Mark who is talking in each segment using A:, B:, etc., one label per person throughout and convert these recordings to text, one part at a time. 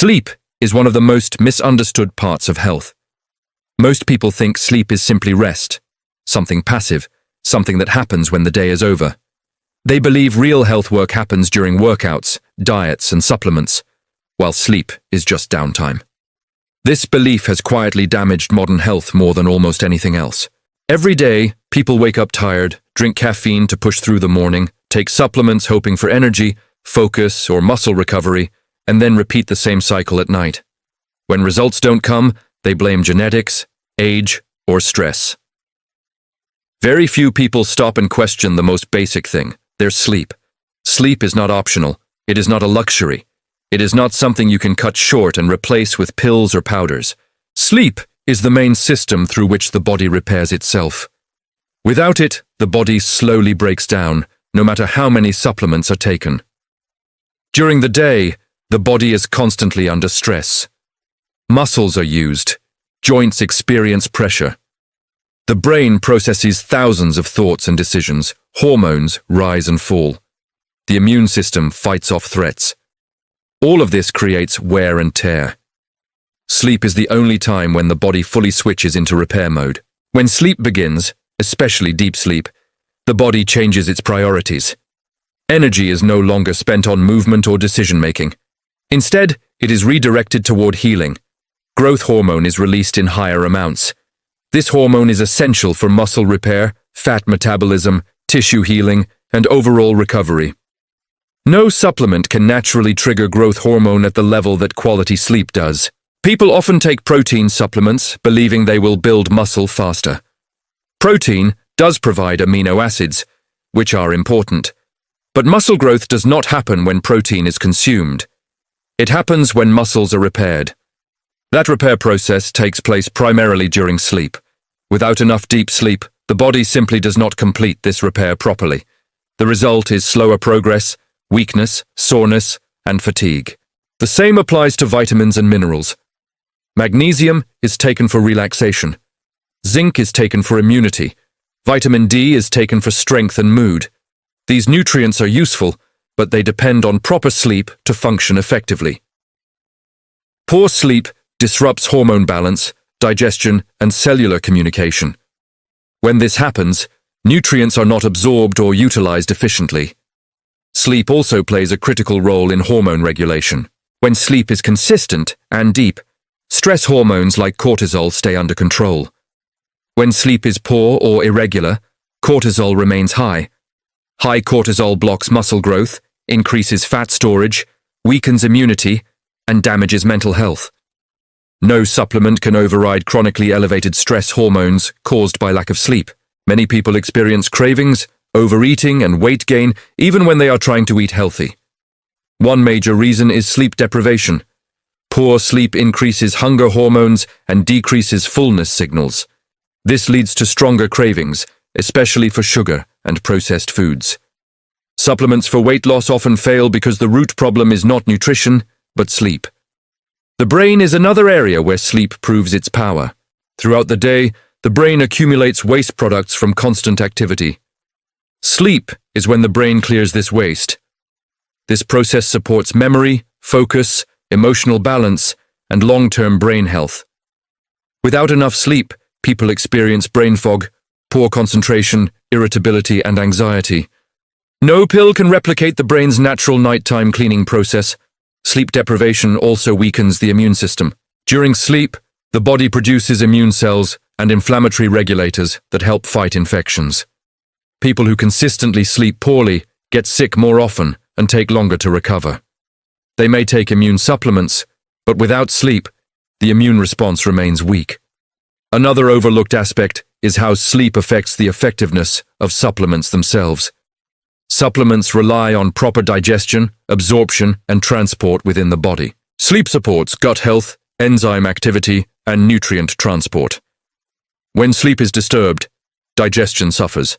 A: Sleep is one of the most misunderstood parts of health. Most people think sleep is simply rest, something passive, something that happens when the day is over. They believe real health work happens during workouts, diets, and supplements, while sleep is just downtime. This belief has quietly damaged modern health more than almost anything else. Every day, people wake up tired, drink caffeine to push through the morning, take supplements hoping for energy, focus, or muscle recovery, and then repeat the same cycle at night. When results don't come, they blame genetics, age, or stress. Very few people stop and question the most basic thing, their sleep. Sleep is not optional. It is not a luxury. It is not something you can cut short and replace with pills or powders. Sleep is the main system through which the body repairs itself. Without it, the body slowly breaks down, no matter how many supplements are taken. During the day, the body is constantly under stress. Muscles are used. Joints experience pressure. The brain processes thousands of thoughts and decisions. Hormones rise and fall. The immune system fights off threats. All of this creates wear and tear. Sleep is the only time when the body fully switches into repair mode. When sleep begins, especially deep sleep, the body changes its priorities. Energy is no longer spent on movement or decision-making. Instead, it is redirected toward healing. Growth hormone is released in higher amounts. This hormone is essential for muscle repair, fat metabolism, tissue healing, and overall recovery. No supplement can naturally trigger growth hormone at the level that quality sleep does. People often take protein supplements, believing they will build muscle faster. Protein does provide amino acids, which are important. But muscle growth does not happen when protein is consumed. It happens when muscles are repaired. That repair process takes place primarily during sleep. Without enough deep sleep, the body simply does not complete this repair properly. The result is slower progress, weakness, soreness, and fatigue. The same applies to vitamins and minerals. Magnesium is taken for relaxation. Zinc is taken for immunity. Vitamin D is taken for strength and mood. These nutrients are useful, but they depend on proper sleep to function effectively. Poor sleep disrupts hormone balance, digestion, and cellular communication. When this happens, nutrients are not absorbed or utilized efficiently. Sleep also plays a critical role in hormone regulation. When sleep is consistent and deep, stress hormones like cortisol stay under control. When sleep is poor or irregular, cortisol remains high. High cortisol blocks muscle growth, increases fat storage, weakens immunity, and damages mental health. No supplement can override chronically elevated stress hormones caused by lack of sleep. Many people experience cravings, overeating, and weight gain even when they are trying to eat healthy. One major reason is sleep deprivation. Poor sleep increases hunger hormones and decreases fullness signals. This leads to stronger cravings, especially for sugar and processed foods. Supplements for weight loss often fail because the root problem is not nutrition, but sleep. The brain is another area where sleep proves its power. Throughout the day, the brain accumulates waste products from constant activity. Sleep is when the brain clears this waste. This process supports memory, focus, emotional balance, and long-term brain health. Without enough sleep, people experience brain fog, poor concentration, irritability, and anxiety. No pill can replicate the brain's natural nighttime cleaning process. Sleep deprivation also weakens the immune system. During sleep, the body produces immune cells and inflammatory regulators that help fight infections. People who consistently sleep poorly get sick more often and take longer to recover. They may take immune supplements, but without sleep, the immune response remains weak. Another overlooked aspect is how sleep affects the effectiveness of supplements themselves. Supplements rely on proper digestion, absorption, and transport within the body. Sleep supports gut health, enzyme activity, and nutrient transport. When sleep is disturbed, digestion suffers.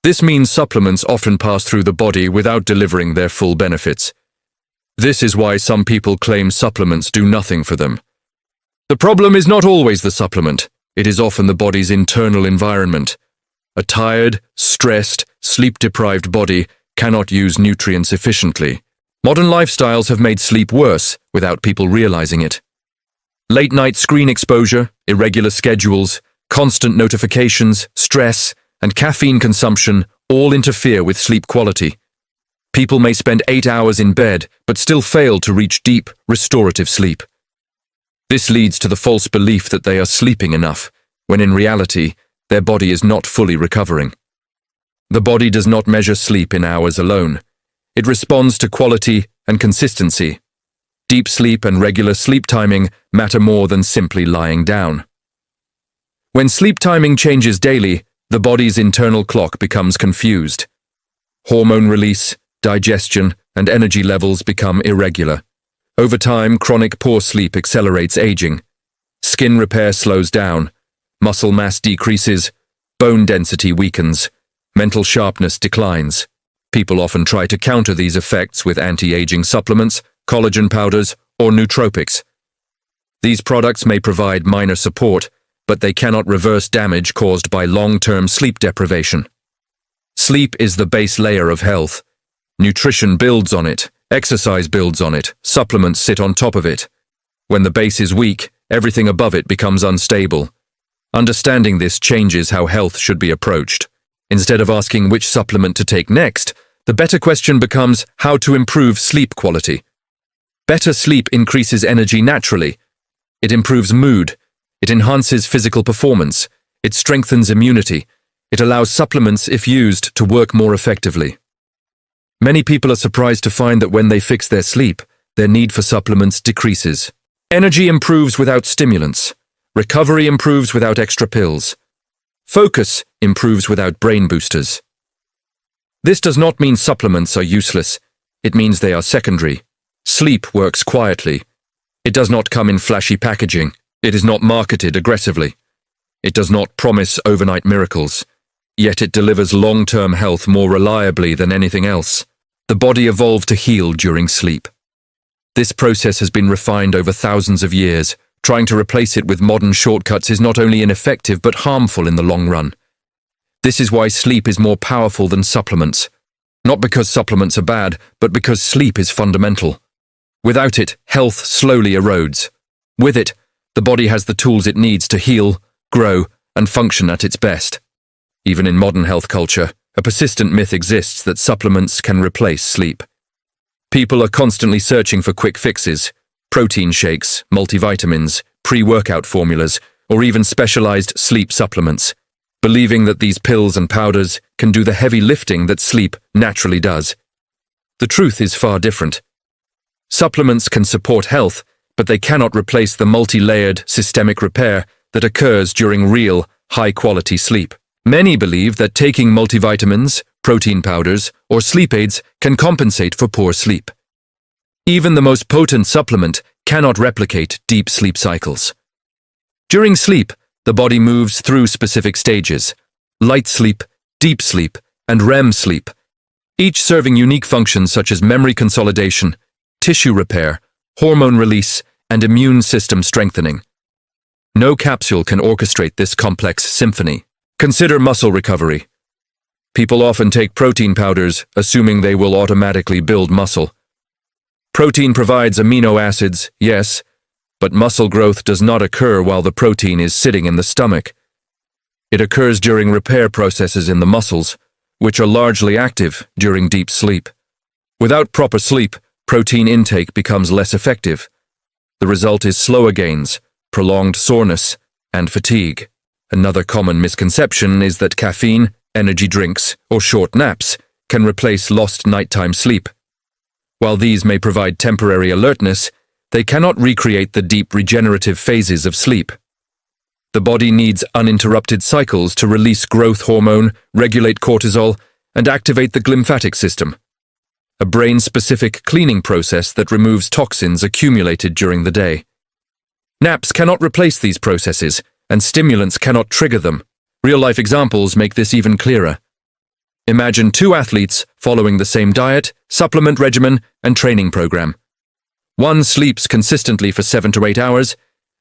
A: This means supplements often pass through the body without delivering their full benefits. This is why some people claim supplements do nothing for them. The problem is not always the supplement. It is often the body's internal environment. A tired, stressed, sleep-deprived body cannot use nutrients efficiently. Modern lifestyles have made sleep worse without people realizing it. Late-night screen exposure, irregular schedules, constant notifications, stress, and caffeine consumption all interfere with sleep quality. People may spend 8 hours in bed but still fail to reach deep, restorative sleep. This leads to the false belief that they are sleeping enough, when in reality, their body is not fully recovering. The body does not measure sleep in hours alone. It responds to quality and consistency. Deep sleep and regular sleep timing matter more than simply lying down. When sleep timing changes daily, the body's internal clock becomes confused. Hormone release, digestion, and energy levels become irregular. Over time, chronic poor sleep accelerates aging. Skin repair slows down, muscle mass decreases, bone density weakens, mental sharpness declines. People often try to counter these effects with anti-aging supplements, collagen powders, or nootropics. These products may provide minor support, but they cannot reverse damage caused by long-term sleep deprivation. Sleep is the base layer of health. Nutrition builds on it, exercise builds on it, supplements sit on top of it. When the base is weak, everything above it becomes unstable. Understanding this changes how health should be approached. Instead of asking which supplement to take next, the better question becomes how to improve sleep quality. Better sleep increases energy naturally. It improves mood. It enhances physical performance. It strengthens immunity. It allows supplements, if used, to work more effectively. Many people are surprised to find that when they fix their sleep, their need for supplements decreases. Energy improves without stimulants. Recovery improves without extra pills. Focus improves without brain boosters. This does not mean supplements are useless. It means they are secondary. Sleep works quietly. It does not come in flashy packaging. It is not marketed aggressively. It does not promise overnight miracles. Yet it delivers long-term health more reliably than anything else. The body evolved to heal during sleep. This process has been refined over thousands of years. Trying to replace it with modern shortcuts is not only ineffective but harmful in the long run. This is why sleep is more powerful than supplements. Not because supplements are bad, but because sleep is fundamental. Without it, health slowly erodes. With it, the body has the tools it needs to heal, grow, and function at its best. Even in modern health culture, a persistent myth exists that supplements can replace sleep. People are constantly searching for quick fixes, protein shakes, multivitamins, pre-workout formulas, or even specialized sleep supplements, believing that these pills and powders can do the heavy lifting that sleep naturally does. The truth is far different. Supplements can support health, but they cannot replace the multi-layered systemic repair that occurs during real, high-quality sleep. Many believe that taking multivitamins, protein powders, or sleep aids can compensate for poor sleep. Even the most potent supplement cannot replicate deep sleep cycles. During sleep, the body moves through specific stages: light sleep, deep sleep, and REM sleep, each serving unique functions such as memory consolidation, tissue repair, hormone release, and immune system strengthening. No capsule can orchestrate this complex symphony. Consider muscle recovery. People often take protein powders, assuming they will automatically build muscle. Protein provides amino acids, yes, but muscle growth does not occur while the protein is sitting in the stomach. It occurs during repair processes in the muscles, which are largely active during deep sleep. Without proper sleep, protein intake becomes less effective. The result is slower gains, prolonged soreness, and fatigue. Another common misconception is that caffeine, energy drinks, or short naps can replace lost nighttime sleep. While these may provide temporary alertness, they cannot recreate the deep regenerative phases of sleep. The body needs uninterrupted cycles to release growth hormone, regulate cortisol, and activate the glymphatic system, a brain-specific cleaning process that removes toxins accumulated during the day. Naps cannot replace these processes, and stimulants cannot trigger them. Real-life examples make this even clearer. Imagine two athletes following the same diet, supplement regimen, and training program. One sleeps consistently for 7 to 8 hours,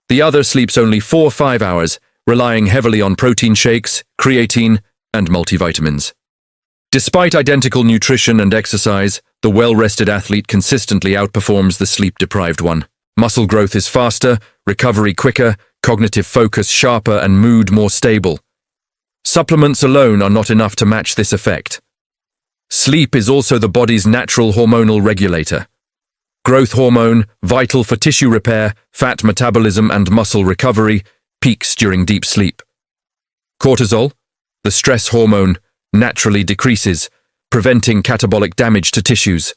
A: the other sleeps only 4 or 5 hours, relying heavily on protein shakes, creatine, and multivitamins. Despite identical nutrition and exercise, The well-rested athlete consistently outperforms the sleep-deprived one. Muscle growth is faster, recovery quicker, cognitive focus sharper, and mood more stable. Supplements alone are not enough to match this effect. Sleep is also the body's natural hormonal regulator. Growth hormone, vital for tissue repair, fat metabolism, and muscle recovery, peaks during deep sleep. Cortisol, the stress hormone, naturally decreases, preventing catabolic damage to tissues.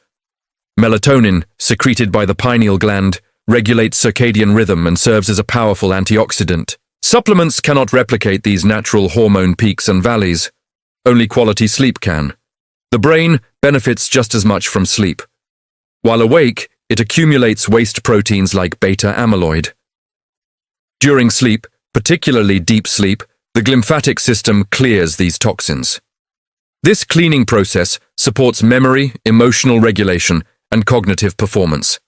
A: Melatonin, secreted by the pineal gland, regulates circadian rhythm and serves as a powerful antioxidant. Supplements cannot replicate these natural hormone peaks and valleys. Only quality sleep can. The brain benefits just as much from sleep. While awake, it accumulates waste proteins like beta amyloid. During sleep, particularly deep sleep, the glymphatic system clears these toxins. This cleaning process supports memory, emotional regulation, and cognitive performance.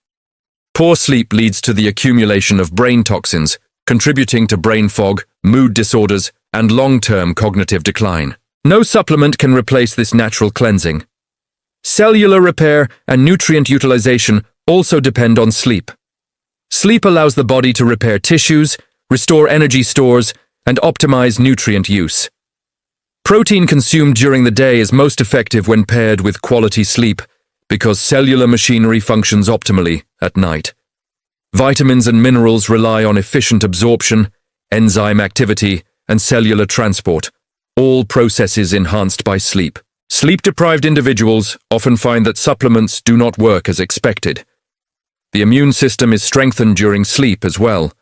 A: Poor sleep leads to the accumulation of brain toxins, contributing to brain fog, mood disorders, and long-term cognitive decline. No supplement can replace this natural cleansing. Cellular repair and nutrient utilization also depend on sleep. Sleep allows the body to repair tissues, restore energy stores, and optimize nutrient use. Protein consumed during the day is most effective when paired with quality sleep because cellular machinery functions optimally at night. Vitamins and minerals rely on efficient absorption, enzyme activity, and cellular transport, all processes enhanced by sleep. Sleep-deprived individuals often find that supplements do not work as expected. The immune system is strengthened during sleep as well.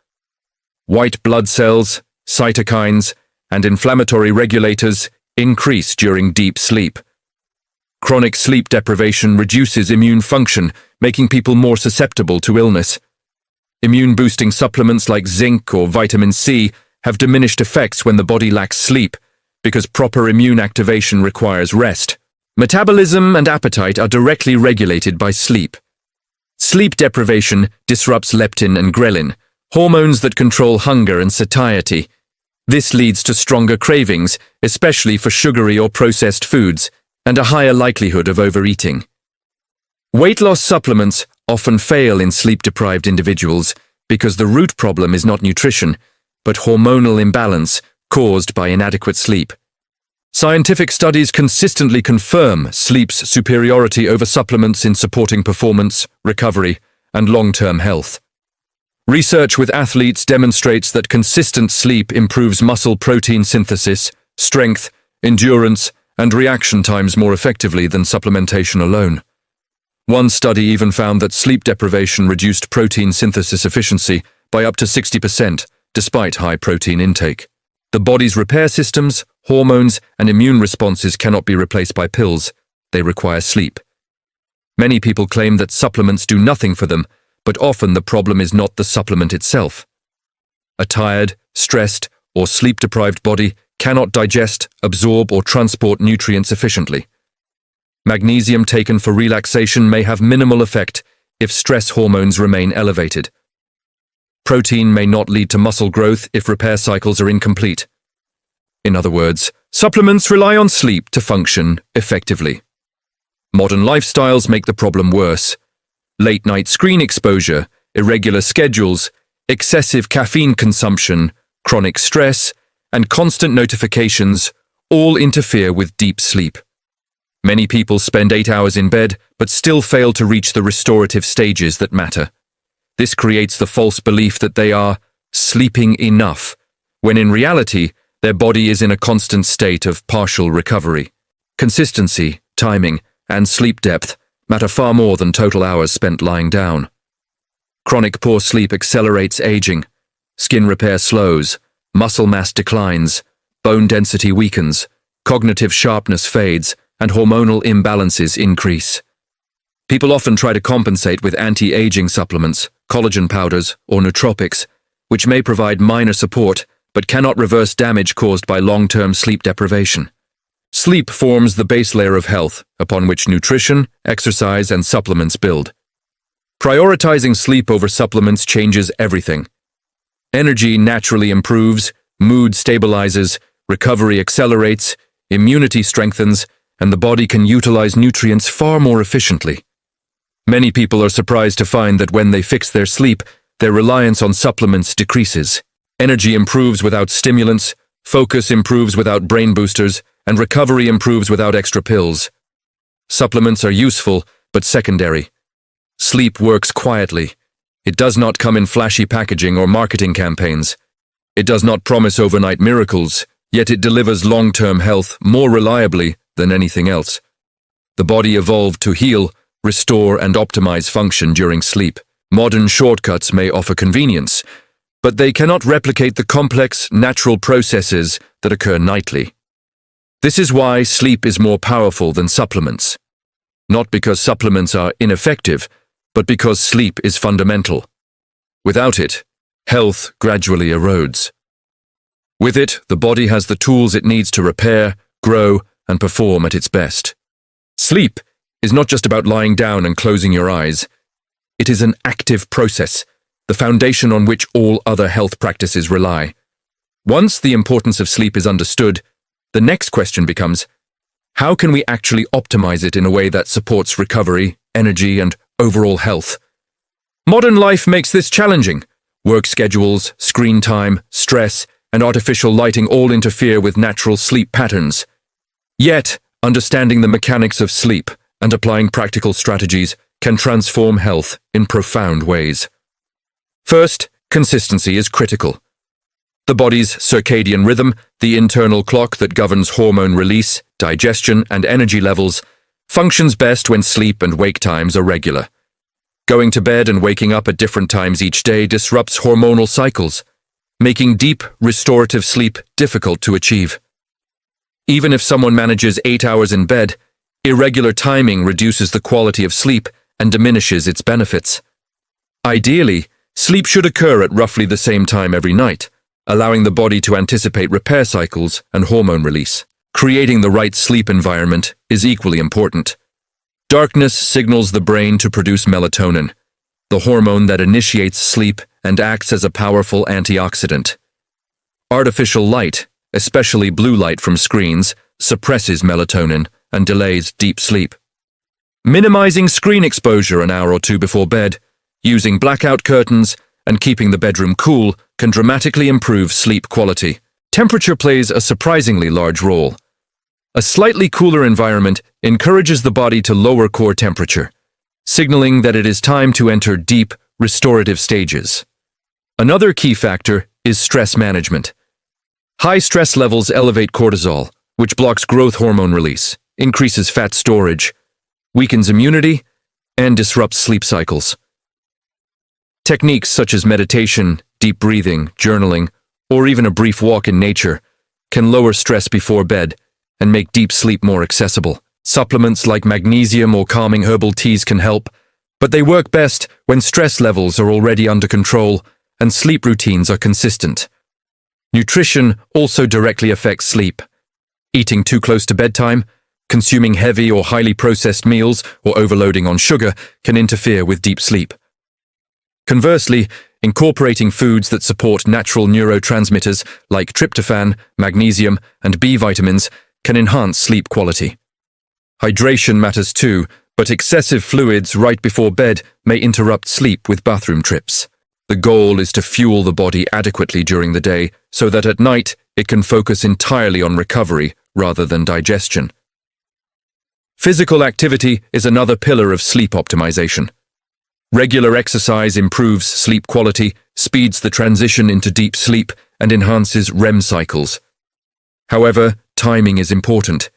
A: White blood cells, cytokines, and inflammatory regulators increase during deep sleep. Chronic sleep deprivation reduces immune function, making people more susceptible to illness. Immune-boosting supplements like zinc or vitamin C have diminished effects when the body lacks sleep, because proper immune activation requires rest. Metabolism and appetite are directly regulated by sleep. Sleep deprivation disrupts leptin and ghrelin, hormones that control hunger and satiety. This leads to stronger cravings, especially for sugary or processed foods, and a higher likelihood of overeating. Weight loss supplements often fail in sleep-deprived individuals because the root problem is not nutrition, but hormonal imbalance caused by inadequate sleep. Scientific studies consistently confirm sleep's superiority over supplements in supporting performance, recovery, and long-term health. Research with athletes demonstrates that consistent sleep improves muscle protein synthesis, strength, endurance, and reaction times more effectively than supplementation alone. One study even found that sleep deprivation reduced protein synthesis efficiency by up to 60%, despite high protein intake. The body's repair systems, hormones, and immune responses cannot be replaced by pills. They require sleep. Many people claim that supplements do nothing for them, but often the problem is not the supplement itself. A tired, stressed, or sleep-deprived body cannot digest, absorb, or transport nutrients efficiently. Magnesium taken for relaxation may have minimal effect if stress hormones remain elevated. Protein may not lead to muscle growth if repair cycles are incomplete. In other words, supplements rely on sleep to function effectively. Modern lifestyles make the problem worse. Late-night screen exposure, irregular schedules, excessive caffeine consumption, chronic stress, and constant notifications all interfere with deep sleep. Many people spend 8 hours in bed but still fail to reach the restorative stages that matter. This creates the false belief that they are sleeping enough, when in reality, their body is in a constant state of partial recovery. Consistency, timing, and sleep depth matter far more than total hours spent lying down. Chronic poor sleep accelerates aging, skin repair slows, muscle mass declines, bone density weakens, cognitive sharpness fades, and hormonal imbalances increase. People often try to compensate with anti-aging supplements, collagen powders, or nootropics, which may provide minor support but cannot reverse damage caused by long-term sleep deprivation. Sleep forms the base layer of health, upon which nutrition, exercise, and supplements build. Prioritizing sleep over supplements changes everything. Energy naturally improves, mood stabilizes, recovery accelerates, immunity strengthens, and the body can utilize nutrients far more efficiently. Many people are surprised to find that when they fix their sleep, their reliance on supplements decreases. Energy improves without stimulants, focus improves without brain boosters, and recovery improves without extra pills. Supplements are useful, but secondary. Sleep works quietly. It does not come in flashy packaging or marketing campaigns. It does not promise overnight miracles, yet it delivers long-term health more reliably than anything else. The body evolved to heal, restore, and optimize function during sleep. Modern shortcuts may offer convenience, but they cannot replicate the complex, natural processes that occur nightly. This is why sleep is more powerful than supplements. Not because supplements are ineffective, but because sleep is fundamental. Without it, health gradually erodes. With it, the body has the tools it needs to repair, grow, and perform at its best. Sleep is not just about lying down and closing your eyes. It is an active process, the foundation on which all other health practices rely. Once the importance of sleep is understood, the next question becomes, how can we actually optimize it in a way that supports recovery, energy, and overall health? Modern life makes this challenging. Work schedules, screen time, stress, and artificial lighting all interfere with natural sleep patterns. Yet, understanding the mechanics of sleep and applying practical strategies can transform health in profound ways. First, consistency is critical. The body's circadian rhythm, the internal clock that governs hormone release, digestion, and energy levels, functions best when sleep and wake times are regular. Going to bed and waking up at different times each day disrupts hormonal cycles, making deep, restorative sleep difficult to achieve. Even if someone manages 8 hours in bed, irregular timing reduces the quality of sleep and diminishes its benefits. Ideally, sleep should occur at roughly the same time every night, allowing the body to anticipate repair cycles and hormone release. Creating the right sleep environment is equally important. Darkness signals the brain to produce melatonin, the hormone that initiates sleep and acts as a powerful antioxidant. Artificial light, especially blue light from screens, suppresses melatonin and delays deep sleep. Minimizing screen exposure an hour or two before bed, using blackout curtains, and keeping the bedroom cool can dramatically improve sleep quality. Temperature plays a surprisingly large role. A slightly cooler environment encourages the body to lower core temperature, signaling that it is time to enter deep, restorative stages. Another key factor is stress management. High stress levels elevate cortisol, which blocks growth hormone release, increases fat storage, weakens immunity, and disrupts sleep cycles. Techniques such as meditation, deep breathing, journaling, or even a brief walk in nature can lower stress before bed and make deep sleep more accessible. Supplements like magnesium or calming herbal teas can help, but they work best when stress levels are already under control and sleep routines are consistent. Nutrition also directly affects sleep. Eating too close to bedtime, consuming heavy or highly processed meals, or overloading on sugar can interfere with deep sleep. Conversely, incorporating foods that support natural neurotransmitters like tryptophan, magnesium, and B vitamins can enhance sleep quality. Hydration matters too, but excessive fluids right before bed may interrupt sleep with bathroom trips. The goal is to fuel the body adequately during the day so that at night it can focus entirely on recovery rather than digestion. Physical activity is another pillar of sleep optimization. Regular exercise improves sleep quality, speeds the transition into deep sleep, and enhances REM cycles. However, timing is important.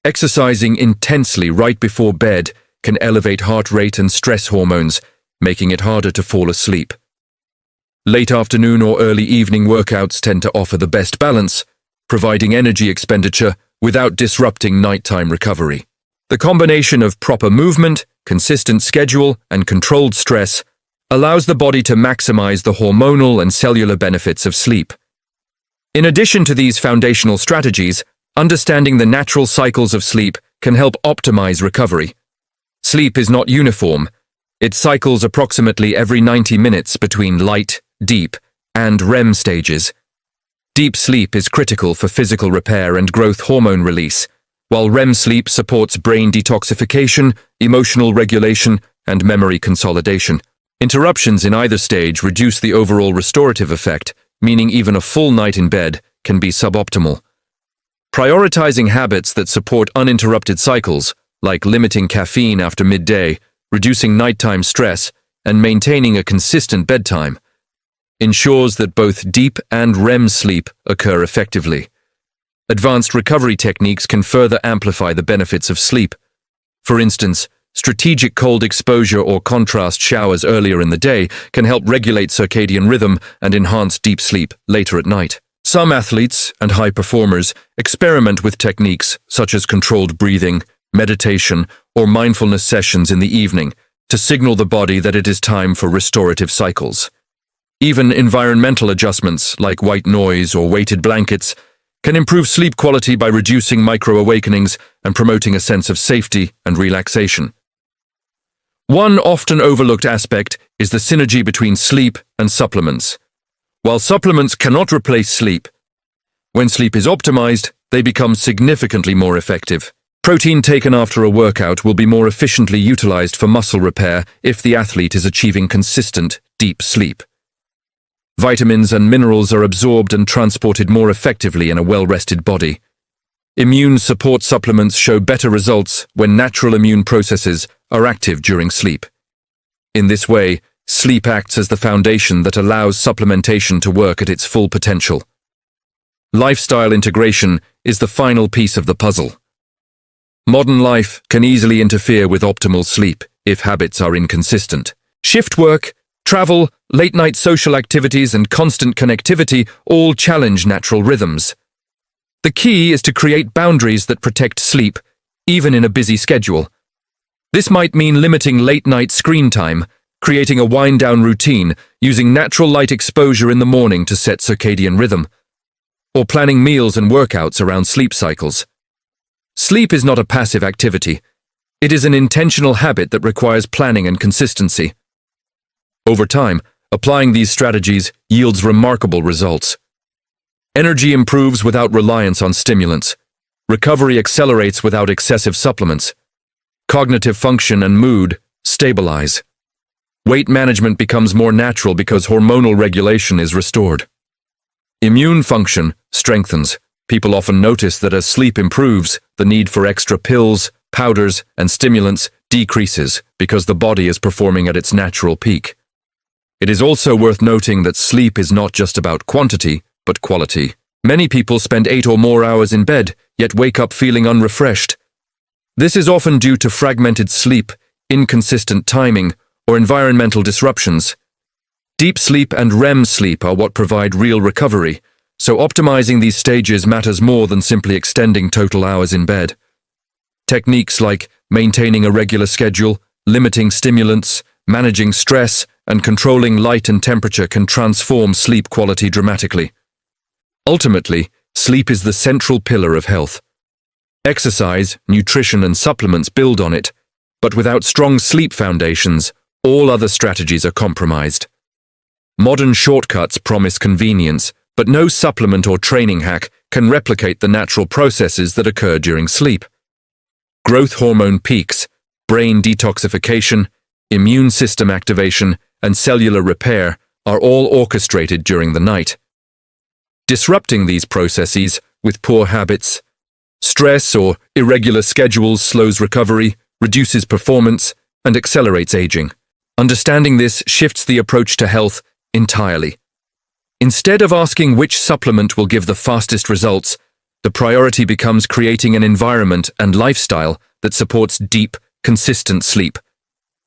A: Exercising intensely right before bed can elevate heart rate and stress hormones, making it harder to fall asleep. Late afternoon or early evening workouts tend to offer the best balance, providing energy expenditure without disrupting nighttime recovery. The combination of proper movement, consistent schedule, and controlled stress allows the body to maximize the hormonal and cellular benefits of sleep. In addition to these foundational strategies, understanding the natural cycles of sleep can help optimize recovery. Sleep is not uniform. It cycles approximately every 90 minutes between light, deep, and REM stages. Deep sleep is critical for physical repair and growth hormone release, while REM sleep supports brain detoxification, emotional regulation, and memory consolidation. Interruptions in either stage reduce the overall restorative effect, meaning even a full night in bed can be suboptimal. Prioritizing habits that support uninterrupted cycles, like limiting caffeine after midday, reducing nighttime stress, and maintaining a consistent bedtime, ensures that both deep and REM sleep occur effectively. Advanced recovery techniques can further amplify the benefits of sleep. For instance, strategic cold exposure or contrast showers earlier in the day can help regulate circadian rhythm and enhance deep sleep later at night. Some athletes and high performers experiment with techniques such as controlled breathing, meditation, or mindfulness sessions in the evening to signal the body that it is time for restorative cycles. Even environmental adjustments like white noise or weighted blankets can improve sleep quality by reducing micro-awakenings and promoting a sense of safety and relaxation. One often overlooked aspect is the synergy between sleep and supplements. While supplements cannot replace sleep, when sleep is optimized, they become significantly more effective. Protein taken after a workout will be more efficiently utilized for muscle repair if the athlete is achieving consistent, deep sleep. Vitamins and minerals are absorbed and transported more effectively in a well-rested body. Immune support supplements show better results when natural immune processes are active during sleep. In this way, sleep acts as the foundation that allows supplementation to work at its full potential. Lifestyle integration is the final piece of the puzzle. Modern life can easily interfere with optimal sleep if habits are inconsistent. Shift work, travel, late-night social activities, and constant connectivity all challenge natural rhythms. The key is to create boundaries that protect sleep, even in a busy schedule. This might mean limiting late-night screen time, creating a wind-down routine, using natural light exposure in the morning to set circadian rhythm, or planning meals and workouts around sleep cycles. Sleep is not a passive activity. It is an intentional habit that requires planning and consistency. Over time, applying these strategies yields remarkable results. Energy improves without reliance on stimulants. Recovery accelerates without excessive supplements. Cognitive function and mood stabilize. Weight management becomes more natural because hormonal regulation is restored. Immune function strengthens. People often notice that as sleep improves, the need for extra pills, powders, and stimulants decreases because the body is performing at its natural peak. It is also worth noting that sleep is not just about quantity, but quality. Many people spend 8 or more hours in bed, yet wake up feeling unrefreshed. This is often due to fragmented sleep, inconsistent timing, or environmental disruptions. Deep sleep and REM sleep are what provide real recovery, so optimizing these stages matters more than simply extending total hours in bed. Techniques like maintaining a regular schedule, limiting stimulants, managing stress, and controlling light and temperature can transform sleep quality dramatically. Ultimately, sleep is the central pillar of health. Exercise, nutrition, and supplements build on it, but without strong sleep foundations, all other strategies are compromised. Modern shortcuts promise convenience, but no supplement or training hack can replicate the natural processes that occur during sleep. Growth hormone peaks, brain detoxification, immune system activation, and cellular repair are all orchestrated during the night. Disrupting these processes with poor habits, stress, or irregular schedules slows recovery, reduces performance, and accelerates aging. Understanding this shifts the approach to health entirely. Instead of asking which supplement will give the fastest results, the priority becomes creating an environment and lifestyle that supports deep, consistent sleep.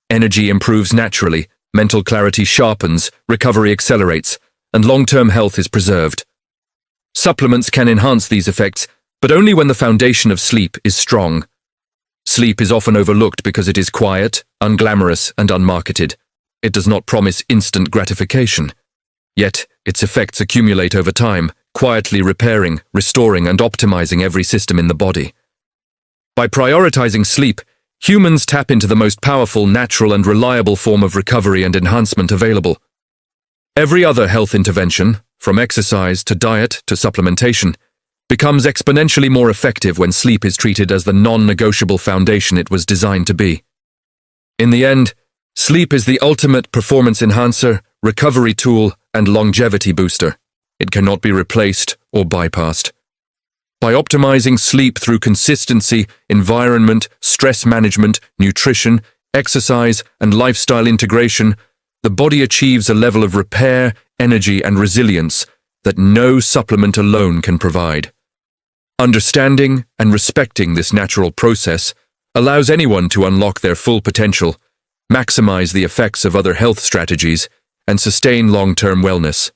A: Energy improves naturally, mental clarity sharpens, recovery accelerates, and long-term health is preserved. Supplements can enhance these effects, but only when the foundation of sleep is strong. Sleep is often overlooked because it is quiet, unglamorous, and unmarketed. It does not promise instant gratification. Yet, its effects accumulate over time, quietly repairing, restoring, and optimizing every system in the body. By prioritizing sleep, humans tap into the most powerful, natural, and reliable form of recovery and enhancement available. Every other health intervention, from exercise to diet to supplementation, becomes exponentially more effective when sleep is treated as the non-negotiable foundation it was designed to be. In the end, Sleep is the ultimate performance enhancer, recovery tool, and longevity booster. It cannot be replaced or bypassed. By optimizing sleep through consistency, environment, stress management, nutrition, exercise, and lifestyle integration, the body achieves a level of repair, energy, and resilience that no supplement alone can provide. Understanding and respecting this natural process allows anyone to unlock their full potential, maximize the effects of other health strategies, and sustain long-term wellness.